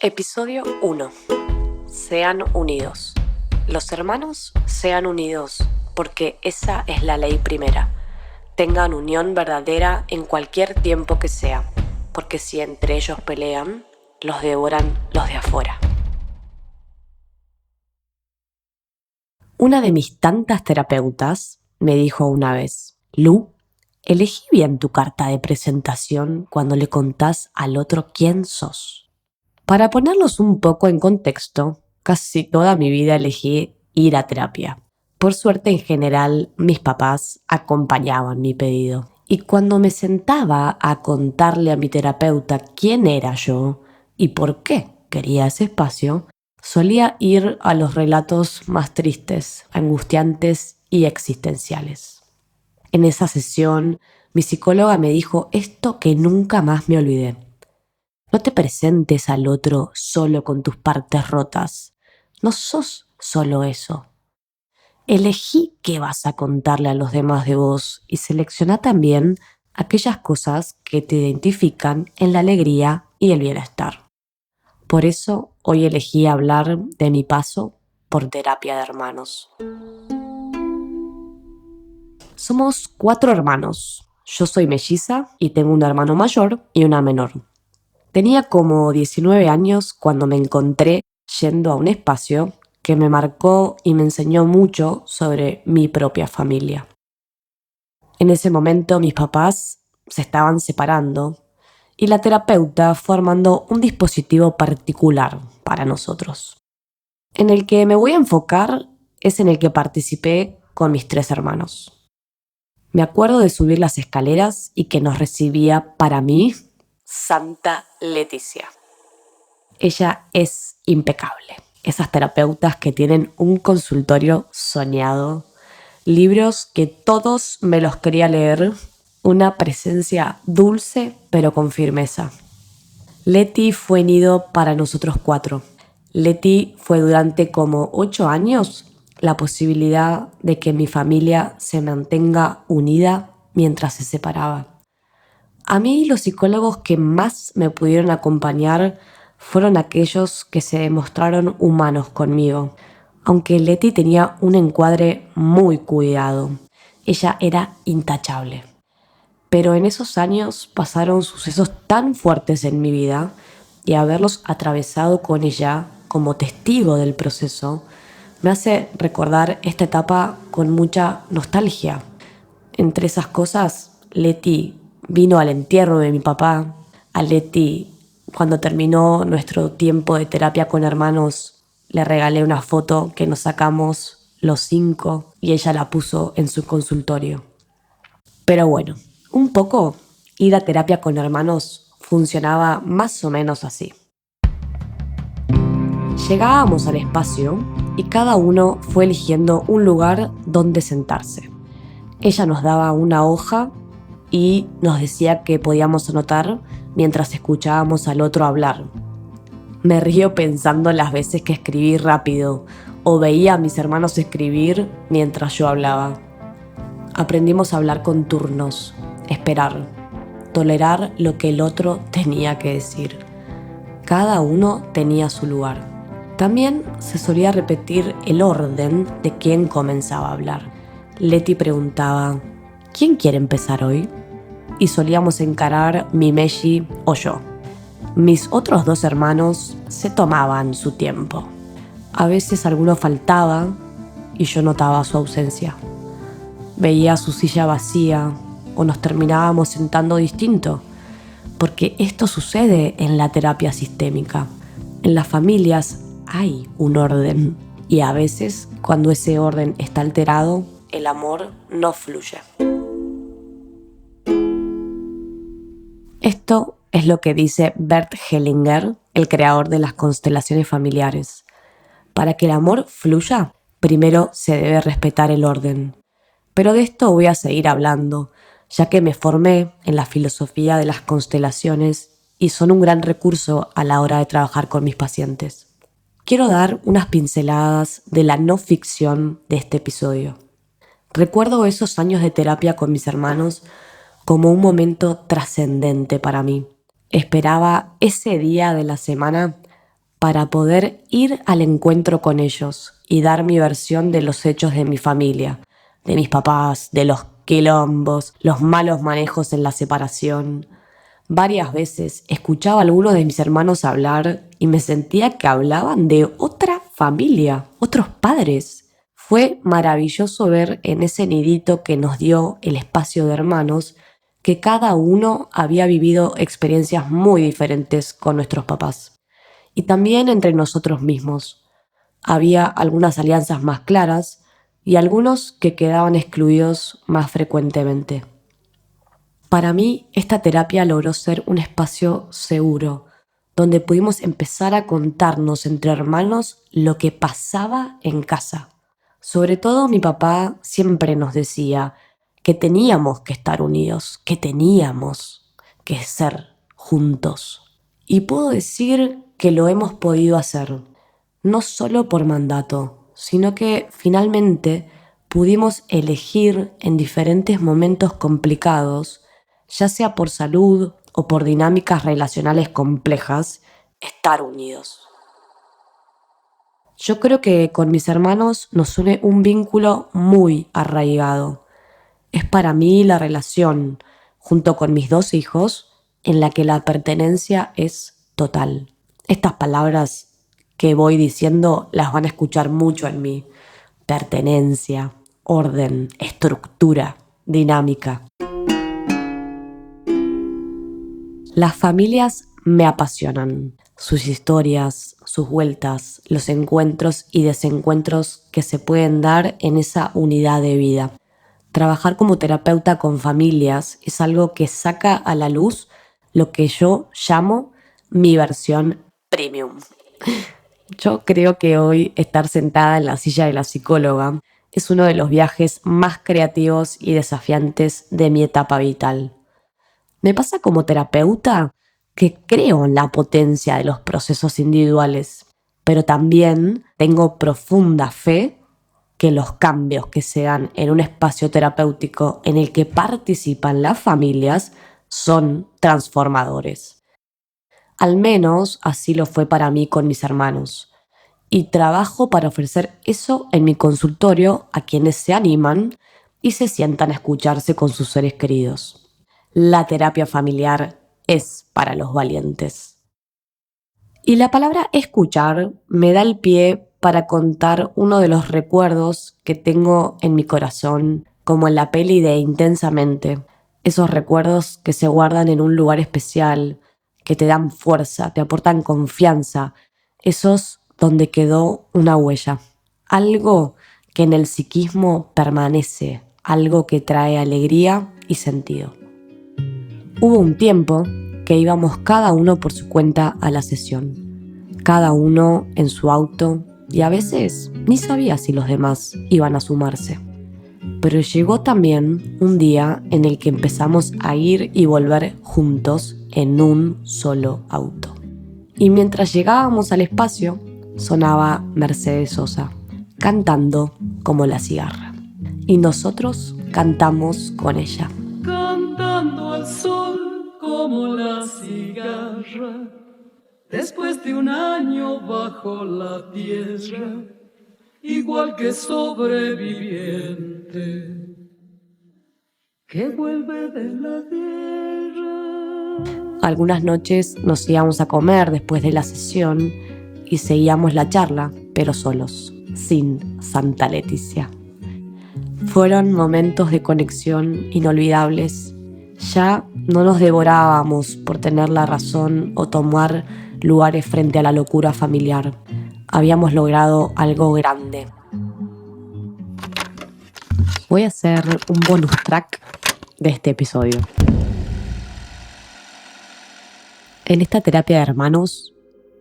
Episodio 1. Sean unidos. Los hermanos sean unidos, porque esa es la ley primera. Tengan unión verdadera en cualquier tiempo que sea, porque si entre ellos pelean, los devoran los de afuera. Una de mis tantas terapeutas me dijo una vez: Lu, elegí bien tu carta de presentación cuando le contás al otro quién sos. Para ponerlos un poco en contexto, casi toda mi vida elegí ir a terapia. Por suerte, en general, mis papás acompañaban mi pedido. Y cuando me sentaba a contarle a mi terapeuta quién era yo y por qué quería ese espacio, solía ir a los relatos más tristes, angustiantes y existenciales. En esa sesión, mi psicóloga me dijo esto que nunca más me olvidé. No te presentes al otro solo con tus partes rotas. No sos solo eso. Elegí qué vas a contarle a los demás de vos y selecciona también aquellas cosas que te identifican en la alegría y el bienestar. Por eso hoy elegí hablar de mi paso por terapia de hermanos. Somos 4 hermanos. Yo soy melliza y tengo un hermano mayor y una menor. Tenía como 19 años cuando me encontré yendo a un espacio que me marcó y me enseñó mucho sobre mi propia familia. En ese momento mis papás se estaban separando y la terapeuta fue armando un dispositivo particular para nosotros. En el que me voy a enfocar es en el que participé con mis 3 hermanos. Me acuerdo de subir las escaleras y que nos recibía, para mí, Santa Leticia. Ella es impecable. Esas terapeutas que tienen un consultorio soñado, libros que todos me los quería leer, una presencia dulce pero con firmeza. Leti fue nido para nosotros 4. Leti fue durante como 8 años la posibilidad de que mi familia se mantenga unida mientras se separaba. A mí los psicólogos que más me pudieron acompañar fueron aquellos que se demostraron humanos conmigo, aunque Leti tenía un encuadre muy cuidado. Ella era intachable. Pero en esos años pasaron sucesos tan fuertes en mi vida y haberlos atravesado con ella como testigo del proceso me hace recordar esta etapa con mucha nostalgia. Entre esas cosas, Leti vino al entierro de mi papá. A Leti, cuando terminó nuestro tiempo de terapia con hermanos, le regalé una foto que nos sacamos los 5 y ella la puso en su consultorio. Pero bueno, un poco ir a terapia con hermanos funcionaba más o menos así. Llegábamos al espacio y cada uno fue eligiendo un lugar donde sentarse. Ella nos daba una hoja y nos decía que podíamos anotar mientras escuchábamos al otro hablar. Me río pensando las veces que escribí rápido o veía a mis hermanos escribir mientras yo hablaba. Aprendimos a hablar con turnos, esperar, tolerar lo que el otro tenía que decir. Cada uno tenía su lugar. También se solía repetir el orden de quién comenzaba a hablar. Leti preguntaba: ¿quién quiere empezar hoy? Y solíamos encarar mi melli o yo. Mis otros 2 hermanos se tomaban su tiempo. A veces alguno faltaba y yo notaba su ausencia. Veía su silla vacía o nos terminábamos sentando distinto, porque esto sucede en la terapia sistémica. En las familias hay un orden y a veces, cuando ese orden está alterado, el amor no fluye. Esto es lo que dice Bert Hellinger, el creador de las constelaciones familiares. Para que el amor fluya, primero se debe respetar el orden. Pero de esto voy a seguir hablando, ya que me formé en la filosofía de las constelaciones y son un gran recurso a la hora de trabajar con mis pacientes. Quiero dar unas pinceladas de la no ficción de este episodio. Recuerdo esos años de terapia con mis hermanos como un momento trascendente para mí. Esperaba ese día de la semana para poder ir al encuentro con ellos y dar mi versión de los hechos de mi familia, de mis papás, de los quilombos, los malos manejos en la separación. Varias veces escuchaba a algunos de mis hermanos hablar y me sentía que hablaban de otra familia, otros padres. Fue maravilloso ver en ese nidito que nos dio el espacio de hermanos que cada uno había vivido experiencias muy diferentes con nuestros papás. Y también entre nosotros mismos. Había algunas alianzas más claras y algunos que quedaban excluidos más frecuentemente. Para mí, esta terapia logró ser un espacio seguro, donde pudimos empezar a contarnos entre hermanos lo que pasaba en casa. Sobre todo mi papá siempre nos decía que teníamos que estar unidos, que teníamos que ser juntos. Y puedo decir que lo hemos podido hacer, no solo por mandato, sino que finalmente pudimos elegir en diferentes momentos complicados, ya sea por salud o por dinámicas relacionales complejas, estar unidos. Yo creo que con mis hermanos nos une un vínculo muy arraigado. Es para mí la relación, junto con mis 2 hijos, en la que la pertenencia es total. Estas palabras que voy diciendo las van a escuchar mucho en mí. Pertenencia, orden, estructura, dinámica. Las familias me apasionan. Sus historias, sus vueltas, los encuentros y desencuentros que se pueden dar en esa unidad de vida. Trabajar como terapeuta con familias es algo que saca a la luz lo que yo llamo mi versión premium. Yo creo que hoy estar sentada en la silla de la psicóloga es uno de los viajes más creativos y desafiantes de mi etapa vital. Me pasa como terapeuta que creo en la potencia de los procesos individuales, pero también tengo profunda fe que los cambios que se dan en un espacio terapéutico en el que participan las familias son transformadores. Al menos así lo fue para mí con mis hermanos. Y trabajo para ofrecer eso en mi consultorio a quienes se animan y se sientan a escucharse con sus seres queridos. La terapia familiar es para los valientes. Y la palabra escuchar me da el pie para contar uno de los recuerdos que tengo en mi corazón, como en la peli de Intensamente. Esos recuerdos que se guardan en un lugar especial, que te dan fuerza, te aportan confianza. Esos donde quedó una huella. Algo que en el psiquismo permanece, algo que trae alegría y sentido. Hubo un tiempo que íbamos cada uno por su cuenta a la sesión, cada uno en su auto, y a veces ni sabía si los demás iban a sumarse. Pero llegó también un día en el que empezamos a ir y volver juntos en un solo auto. Y mientras llegábamos al espacio, sonaba Mercedes Sosa, cantando como la cigarra. Y nosotros cantamos con ella. Cantando al sol como la cigarra, después de un año bajo la tierra, igual que sobreviviente que vuelve de la guerra. Algunas noches nos íbamos a comer después de la sesión y seguíamos la charla, pero solos, sin Santa Leticia. Fueron momentos de conexión inolvidables. Ya no nos devorábamos por tener la razón o tomar lugares frente a la locura familiar. Habíamos logrado algo grande. Voy a hacer un bonus track de este episodio. En esta terapia de hermanos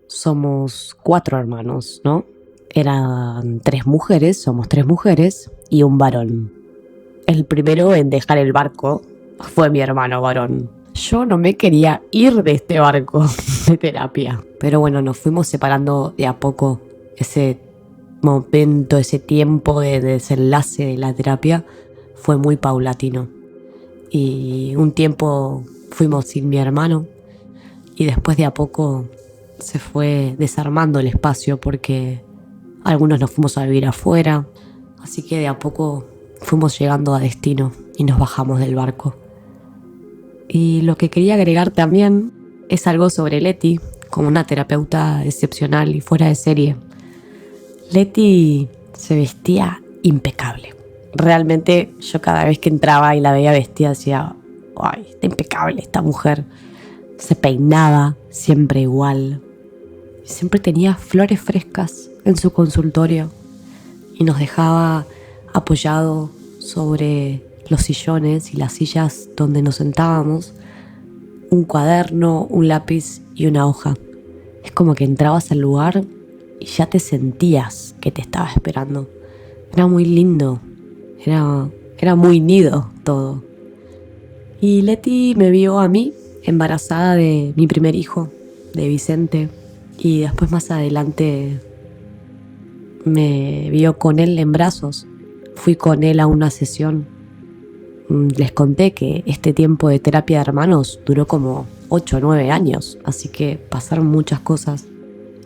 somos 4 hermanos, ¿no? Eran 3 mujeres, somos 3 mujeres y un varón. El primero en dejar el barco fue mi hermano varón. Yo no me quería ir de este barco de terapia. Pero bueno, nos fuimos separando de a poco. Ese momento, ese tiempo de desenlace de la terapia fue muy paulatino. Y un tiempo fuimos sin mi hermano y después de a poco se fue desarmando el espacio porque algunos nos fuimos a vivir afuera, así que de a poco fuimos llegando a destino y nos bajamos del barco. Y lo que quería agregar también es algo sobre Leti, como una terapeuta excepcional y fuera de serie. Leti se vestía impecable. Realmente yo cada vez que entraba y la veía vestida decía, ¡ay, está impecable esta mujer! Se peinaba siempre igual. Siempre tenía flores frescas en su consultorio y nos dejaba apoyado sobre los sillones y las sillas donde nos sentábamos un cuaderno, un lápiz y una hoja. Es como que entrabas al lugar y ya te sentías que te estaba esperando. Era muy lindo, era muy nido todo. Y Leti me vio a mí embarazada de mi primer hijo, de Vicente, y después más adelante me vio con él en brazos. Fui con él a una sesión. Les conté que este tiempo de terapia de hermanos duró como 8 o 9 años, así que pasaron muchas cosas.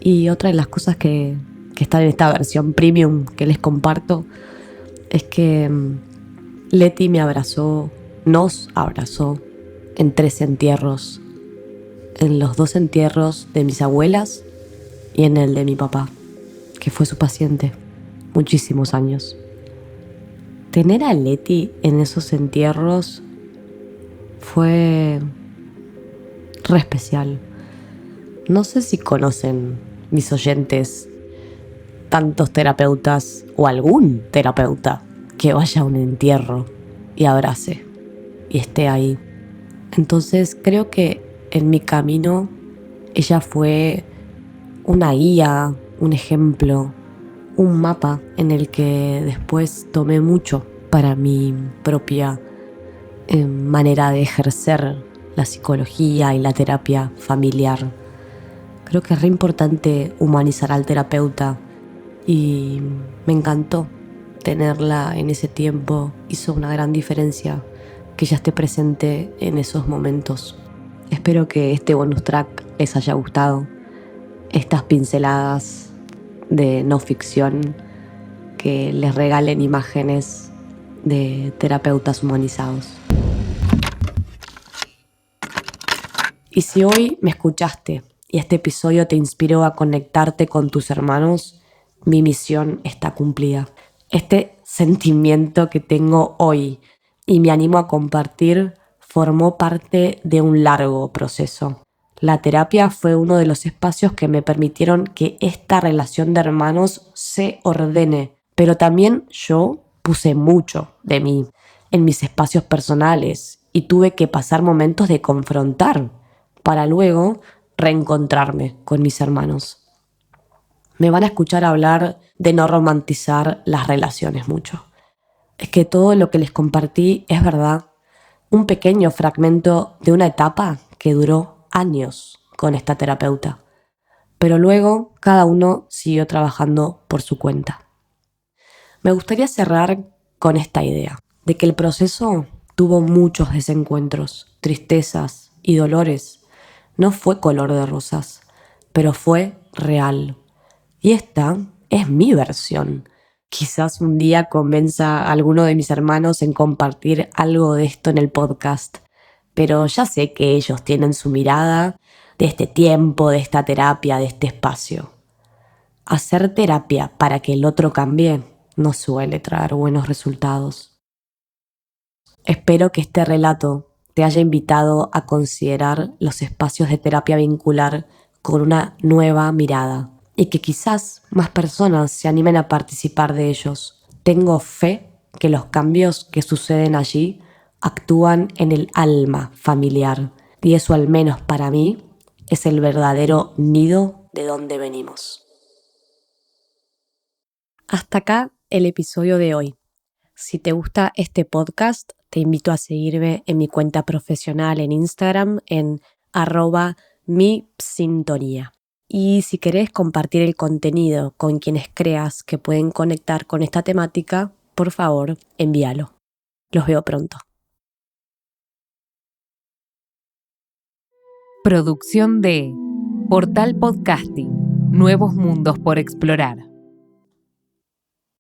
Y otra de las cosas que están en esta versión premium que les comparto es que Leti nos abrazó en 3 entierros, en los 2 entierros de mis abuelas y en el de mi papá, que fue su paciente muchísimos años. Tener a Leti en esos entierros fue re especial. No sé si conocen mis oyentes tantos terapeutas o algún terapeuta que vaya a un entierro y abrace y esté ahí. Entonces creo que en mi camino ella fue una guía, un ejemplo, un mapa en el que después tomé mucho para mi propia manera de ejercer la psicología y la terapia familiar. Creo que es re importante humanizar al terapeuta y me encantó tenerla en ese tiempo. Hizo una gran diferencia que ella esté presente en esos momentos. Espero que este bonus track les haya gustado. Estas pinceladas de no ficción que les regalen imágenes de terapeutas humanizados. Y si hoy me escuchaste y este episodio te inspiró a conectarte con tus hermanos, mi misión está cumplida. Este sentimiento que tengo hoy y me animo a compartir formó parte de un largo proceso. La terapia fue uno de los espacios que me permitieron que esta relación de hermanos se ordene, pero también yo puse mucho de mí en mis espacios personales y tuve que pasar momentos de confrontar para luego reencontrarme con mis hermanos. Me van a escuchar hablar de no romantizar las relaciones mucho. Es que todo lo que les compartí es verdad. Un pequeño fragmento de una etapa que duró años con esta terapeuta. Pero luego cada uno siguió trabajando por su cuenta. Me gustaría cerrar con esta idea, de que el proceso tuvo muchos desencuentros, tristezas y dolores. No fue color de rosas, pero fue real. Y esta es mi versión. Quizás un día convenza a alguno de mis hermanos en compartir algo de esto en el podcast, pero ya sé que ellos tienen su mirada de este tiempo, de esta terapia, de este espacio. Hacer terapia para que el otro cambie no suele traer buenos resultados. Espero que este relato te haya invitado a considerar los espacios de terapia vincular con una nueva mirada y que quizás más personas se animen a participar de ellos. Tengo fe que los cambios que suceden allí actúan en el alma familiar y eso, al menos para mí, es el verdadero nido de donde venimos. Hasta acá el episodio de hoy. Si te gusta este podcast, te invito a seguirme en mi cuenta profesional en Instagram en @mipsintonía. Y si querés compartir el contenido con quienes creas que pueden conectar con esta temática, por favor, envíalo. Los veo pronto. Producción de Portal Podcasting, nuevos mundos por explorar.